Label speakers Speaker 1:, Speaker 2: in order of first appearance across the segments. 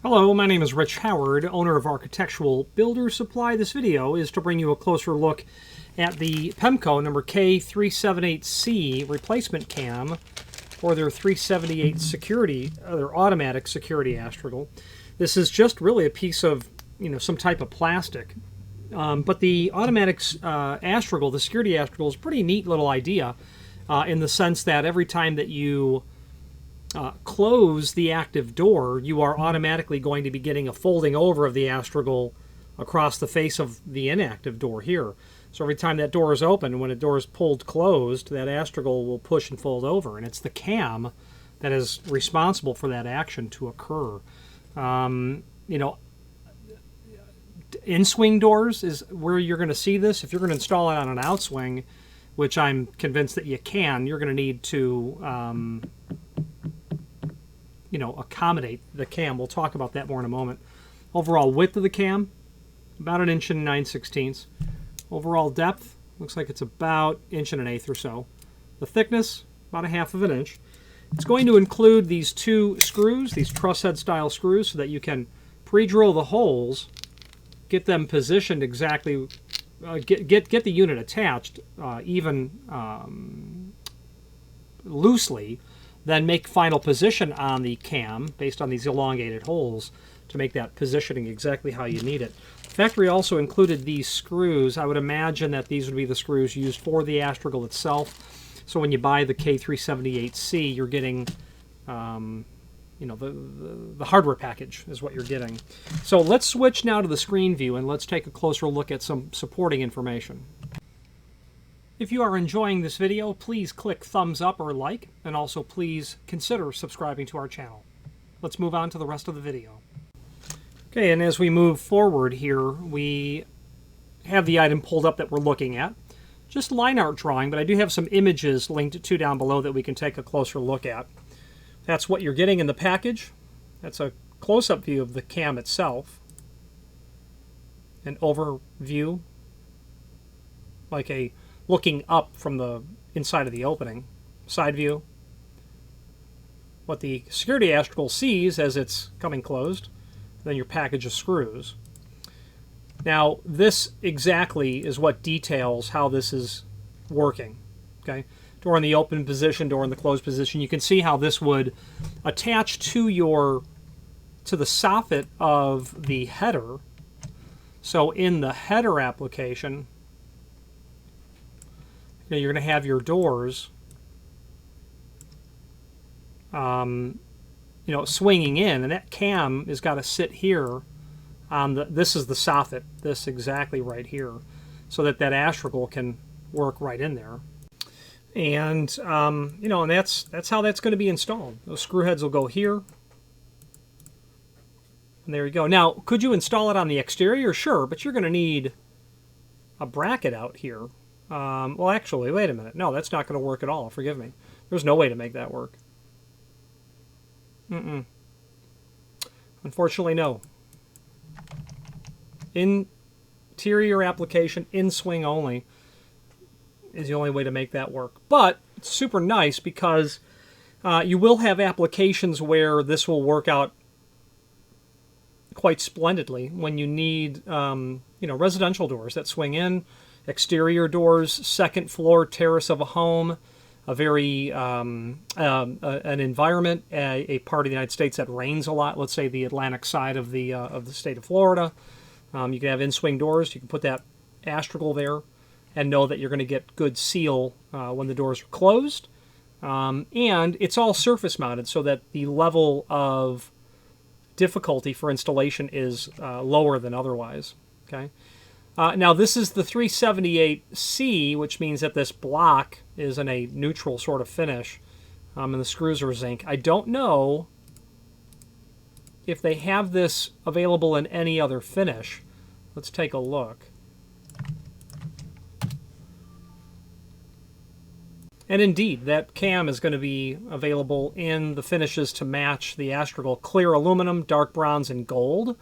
Speaker 1: Hello, my name is Rich Howard, owner of Architectural Builder Supply. This video is to bring you a closer look at the Pemko number K378C Replacement Cam for their 378 security, their automatic security astragal. This is just really a piece of, some type of plastic. But the automatic astragal, the security astragal, is a pretty neat little idea in the sense that every time that you close the active door, you are automatically going to be getting a folding over of the astragal across the face of the inactive door here. So every time that door is open, when a door is pulled closed, that astragal will push and fold over, and it's the cam that is responsible for that action to occur. In-swing doors is where you're going to see this. If you're going to install it on an outswing, which I'm convinced that you can, you're going to need to accommodate the cam. We'll talk about that more in a moment. Overall width of the cam, about 1 9/16 inches. Overall depth, looks like it's about 1 1/8 or so. The thickness, about 1/2 inch. It's going to include these 2 screws, these truss head style screws, so that you can pre-drill the holes, get them positioned exactly, get the unit attached even loosely, then make final position on the cam based on these elongated holes to make that positioning exactly how you need it. The factory also included these screws. I would imagine that these would be the screws used for the astragal itself. So when you buy the K378C, you're getting, the hardware package is what you're getting. So let's switch now to the screen view and let's take a closer look at some supporting information. If you are enjoying this video, please click thumbs up or like, and also please consider subscribing to our channel. Let's move on to the rest of the video. Okay, and as we move forward here, we have the item pulled up that we're looking at. Just line art drawing, but I do have some images linked to down below that we can take a closer look at. That's what you're getting in the package. That's a close-up view of the cam itself. An overview, like a looking up from the inside of the opening. Side view. What the security astragal sees as it's coming closed. Then your package of screws. Now, this exactly is what details how this is working. Okay, door in the open position, door in the closed position. You can see how this would attach to the soffit of the header. So in the header application, you're going to have your doors, swinging in, and that cam has got to sit here on this is the soffit, this exactly right here, so that astragal can work right in there. And and that's how that's going to be installed. Those screw heads will go here, and there you go. Now, could you install it on the exterior? Sure, but you're going to need a bracket out here. Well, actually, wait a minute. No, that's not going to work at all. Forgive me. There's no way to make that work. Unfortunately, no. Interior application, in swing only, is the only way to make that work. But it's super nice because you will have applications where this will work out quite splendidly when you need, residential doors that swing in, exterior doors, second floor terrace of a home, a very an environment, a part of the United States that rains a lot. Let's say the Atlantic side of the state of Florida. You can have in-swing doors. You can put that astragal there and know that you're going to get good seal when the doors are closed. And it's all surface mounted so that the level of difficulty for installation is lower than otherwise. Okay. Now this is the 378C, which means that this block is in a neutral sort of finish, and the screws are zinc. I don't know if they have this available in any other finish. Let's take a look. And indeed, that cam is going to be available in the finishes to match the astragal: clear aluminum, dark browns, and gold.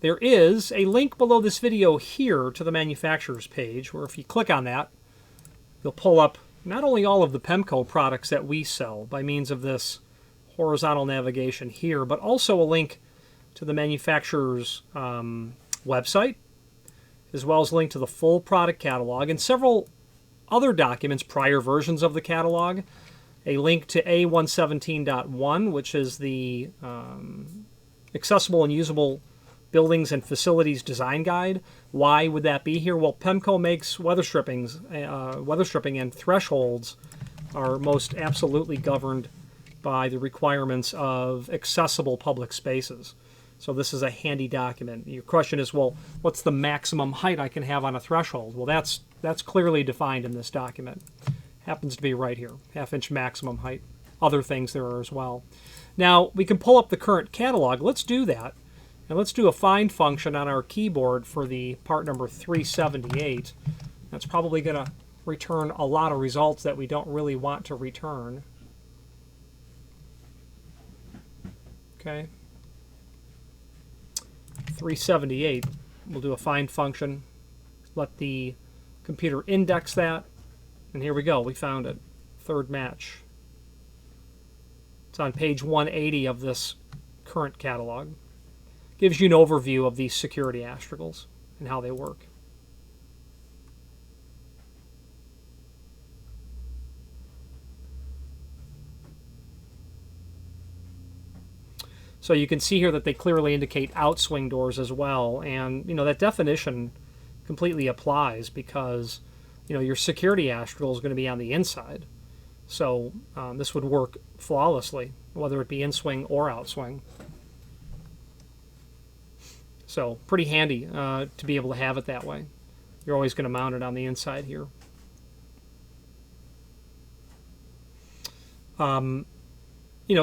Speaker 1: There is a link below this video here to the manufacturer's page, where if you click on that, you'll pull up not only all of the Pemko products that we sell by means of this horizontal navigation here, but also a link to the manufacturer's website, as well as a link to the full product catalog and several other documents, prior versions of the catalog, a link to A117.1, which is the Accessible and Usable Buildings and Facilities Design Guide. Why would that be here? Well, Pemko makes weather stripping and thresholds are most absolutely governed by the requirements of accessible public spaces. So this is a handy document. Your question is, well, what's the maximum height I can have on a threshold? Well, that's clearly defined in this document. Happens to be right here, 1/2 inch maximum height. Other things there are as well. Now, we can pull up the current catalog. Let's do that. And let's do a find function on our keyboard for the part number 378. That's probably going to return a lot of results that we don't really want to return. Okay. 378. We'll do a find function. Let the computer index that. And here we go. We found it. Third match. It's on page 180 of this current catalog. Gives you an overview of these security astragals and how they work. So you can see here that they clearly indicate outswing doors as well, and that definition completely applies because your security astragal is going to be on the inside. So this would work flawlessly, whether it be in-swing or outswing. So pretty handy to be able to have it that way. You're always going to mount it on the inside here.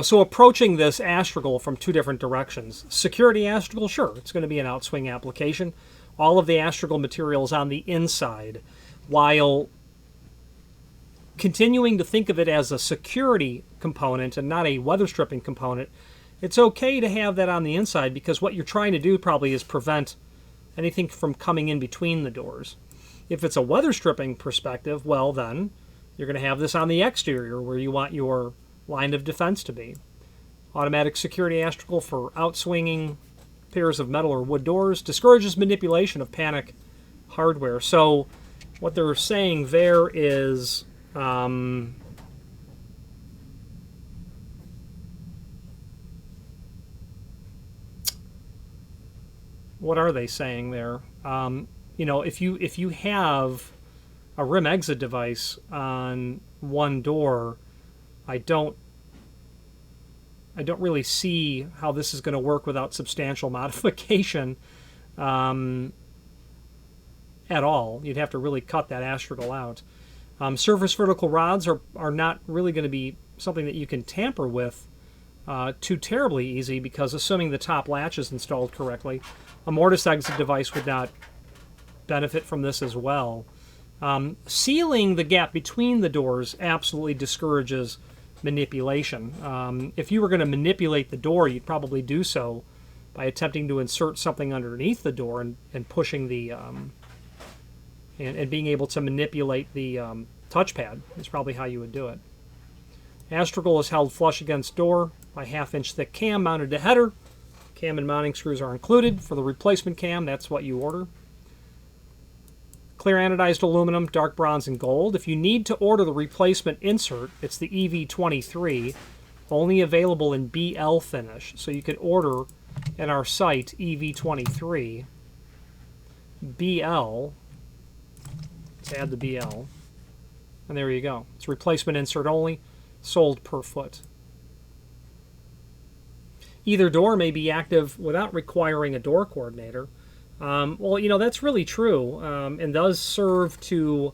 Speaker 1: So approaching this astragal from two different directions. Security astragal, sure, it's going to be an outswing application. All of the astragal material is on the inside, while continuing to think of it as a security component and not a weather stripping component. It's okay to have that on the inside because what you're trying to do probably is prevent anything from coming in between the doors. If it's a weather stripping perspective, well then, you're going to have this on the exterior where you want your line of defense to be. Automatic security astragal for outswinging pairs of metal or wood doors discourages manipulation of panic hardware. So what they're saying there is what are they saying there? If you have a rim exit device on one door, I don't really see how this is going to work without substantial modification at all. You'd have to really cut that astragal out. Surface vertical rods are not really going to be something that you can tamper with too terribly easy because assuming the top latch is installed correctly, a mortise exit device would not benefit from this as well. Sealing the gap between the doors absolutely discourages manipulation. If you were going to manipulate the door, you'd probably do so by attempting to insert something underneath the door and pushing the and being able to manipulate the touchpad is probably how you would do it. Astragal is held flush against door by 1/2 inch thick cam mounted to header. Cam and mounting screws are included. For the replacement cam, that's what you order. Clear anodized aluminum, dark bronze, and gold. If you need to order the replacement insert, it's the EV23, only available in BL finish. So you could order at our site EV23 BL. Let's add the BL. And there you go. It's replacement insert only, sold per foot. Either door may be active without requiring a door coordinator. Well, that's really true and does serve to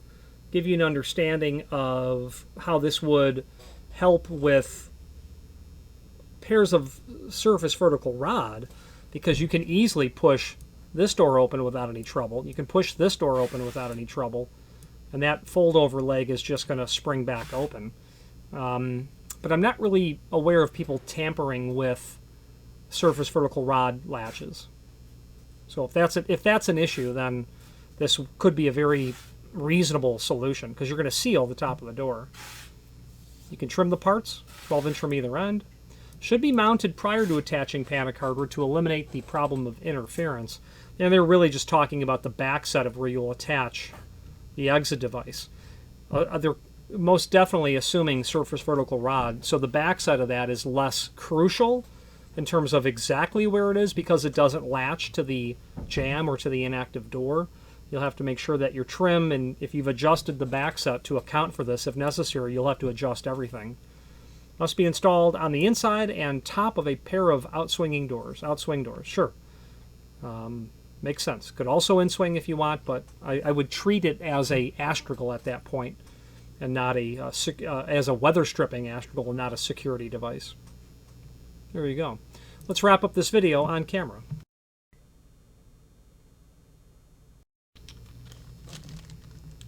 Speaker 1: give you an understanding of how this would help with pairs of surface vertical rod, because you can easily push this door open without any trouble. You can push this door open without any trouble, and that fold-over leg is just going to spring back open. But I'm not really aware of people tampering with surface vertical rod latches. So if that's an issue, then this could be a very reasonable solution because you're going to seal the top of the door. You can trim the parts, 12 inch from either end. should be mounted prior to attaching panic hardware to eliminate the problem of interference. And they're really just talking about the back set of where you'll attach the exit device. They're most definitely assuming surface vertical rod, so the back set of that is less crucial in terms of exactly where it is because it doesn't latch to the jamb or to the inactive door. You'll have to make sure that your trim, and if you've adjusted the back set to account for this, if necessary, you'll have to adjust everything. Must be installed on the inside and top of a pair of outswing doors. Sure. Makes sense. Could also in-swing if you want, but I would treat it as a astragal at that point, and not as a weather stripping astragal and not a security device. There you go. Let's wrap up this video on camera.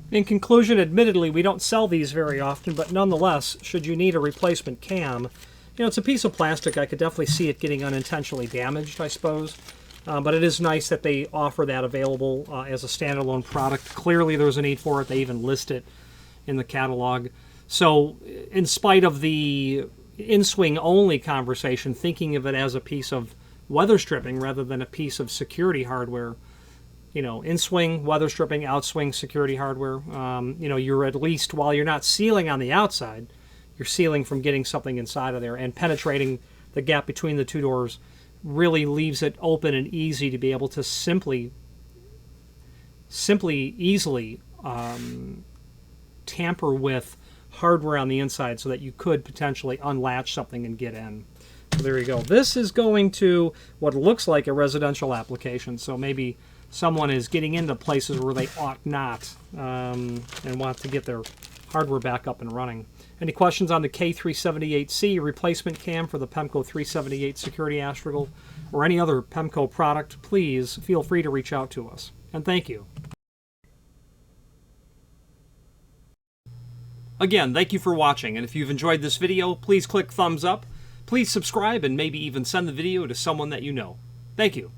Speaker 1: In conclusion, admittedly, we don't sell these very often, but nonetheless, should you need a replacement cam, it's a piece of plastic. I could definitely see it getting unintentionally damaged, I suppose. But it is nice that they offer that available as a standalone product. Clearly, there's a need for it. They even list it in the catalog. So, in spite of the in-swing only conversation, thinking of it as a piece of weather stripping rather than a piece of security hardware, in-swing, weather stripping, outswing, security hardware, you're at least, while you're not sealing on the outside, you're sealing from getting something inside of there, and penetrating the gap between the two doors really leaves it open and easy to be able to easily tamper with hardware on the inside so that you could potentially unlatch something and get in. So there you go. This is going to what looks like a residential application, so maybe someone is getting into places where they ought not and want to get their hardware back up and running. Any questions on the K378C replacement cam for the Pemko 378 security astragal or any other Pemko product, please feel free to reach out to us. And thank you. Again, thank you for watching, and if you've enjoyed this video, please click thumbs up, please subscribe, and maybe even send the video to someone that you know. Thank you.